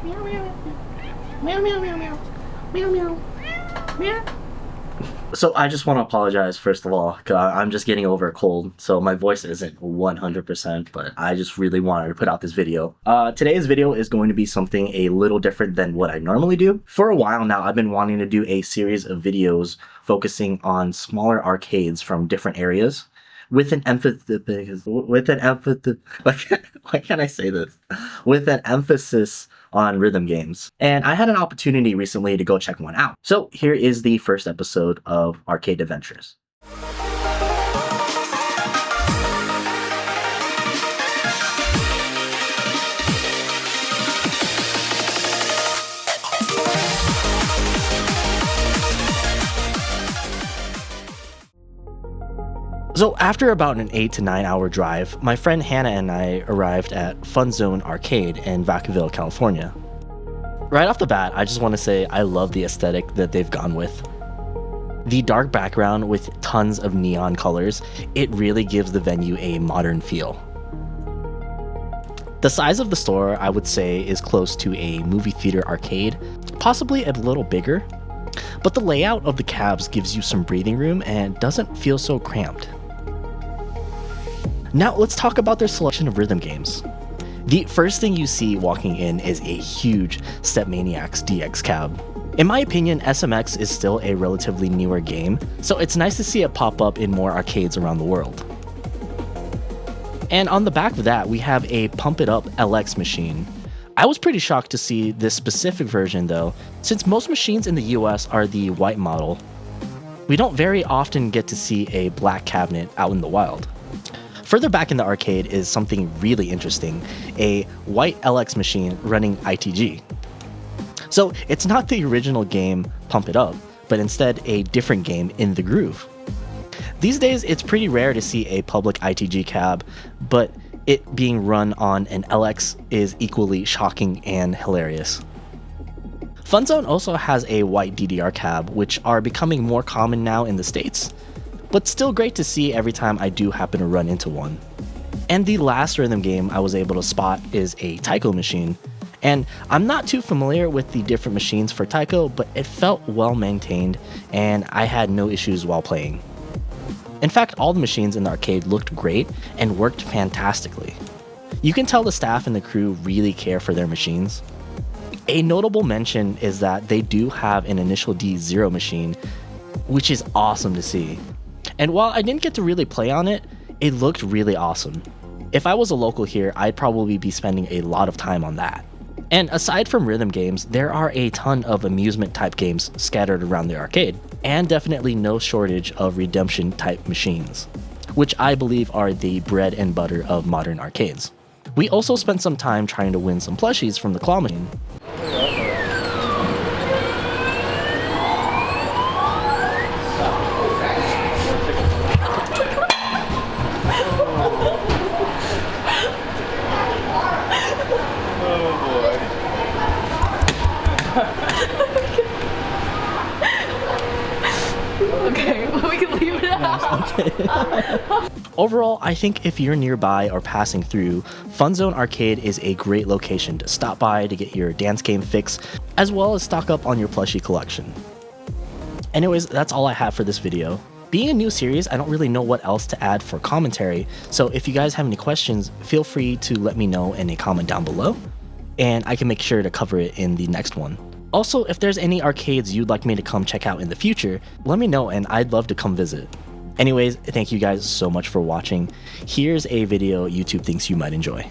Meow meow. Meow meow meow meow. Meow meow. Meow. So I just want to apologize first of all, 'cause I'm just getting over a cold, so my voice isn't 100%, but I just really wanted to put out this video. Today's video is going to be something a little different than what I normally do. For a while now, I've been wanting to do a series of videos focusing on smaller arcades from different areas, with an emphasis, why can't I say this? With an emphasis on rhythm games. And I had an opportunity recently to go check one out. So here is the first episode of ArcadeAdventures. So after about an 8 to 9 hour drive, my friend Hanna and I arrived at FunZoneArcade in VACAVILLE, California. Right off the bat, I just want to say I love the aesthetic that they've gone with. The dark background with tons of neon colors, it really gives the venue a modern feel. The size of the store, I would say, is close to a movie theater arcade, possibly a little bigger, but the layout of the cabs gives you some breathing room and doesn't feel so cramped. Now let's talk about their selection of rhythm games. The first thing you see walking in is a huge Stepmaniacs DX cab. In my opinion, SMX is still a relatively newer game, so it's nice to see it pop up in more arcades around the world. And on the back of that, we have a Pump It Up LX machine. I was pretty shocked to see this specific version though, since most machines in the US are the white model. We don't very often get to see a black cabinet out in the wild. Further back in the arcade is something really interesting, a white LX machine running ITG. So it's not the original game Pump It Up, but instead a different game in the groove. These days it's pretty rare to see a public ITG cab, but it being run on an LX is equally shocking and hilarious. FunZone also has a white DDR cab, which are becoming more common now in the States, but still great to see every time I do happen to run into one. And the last rhythm game I was able to spot is a taiko machine, and I'm not too familiar with the different machines for taiko, but it felt well maintained and I had no issues while playing. In fact, all the machines in the arcade looked great and worked fantastically. You can tell the staff and the crew really care for their machines. A notable mention is that they do have an Initial D Zero machine, which is awesome to see. And while I didn't get to really play on it, it looked really awesome. If I was a local here, I'd probably be spending a lot of time on that. And aside from rhythm games, there are a ton of amusement type games scattered around the arcade, and definitely no shortage of redemption type machines, which I believe are the bread and butter of modern arcades. We also spent some time trying to win some plushies from the claw machine. Okay, well, we can leave it out. Okay. Overall, I think if you're nearby or passing through, FunZoneArcade is a great location to stop by to get your dance game fix, as well as stock up on your plushie collection. Anyways, that's all I have for this video. Being a new series, I don't really know what else to add for commentary, so if you guys have any questions, feel free to let me know in a comment down below, and I can make sure to cover it in the next one. Also, if there's any arcades you'd like me to come check out in the future, let me know and I'd love to come visit. Anyways, thank you guys so much for watching. Here's a video YouTube thinks you might enjoy.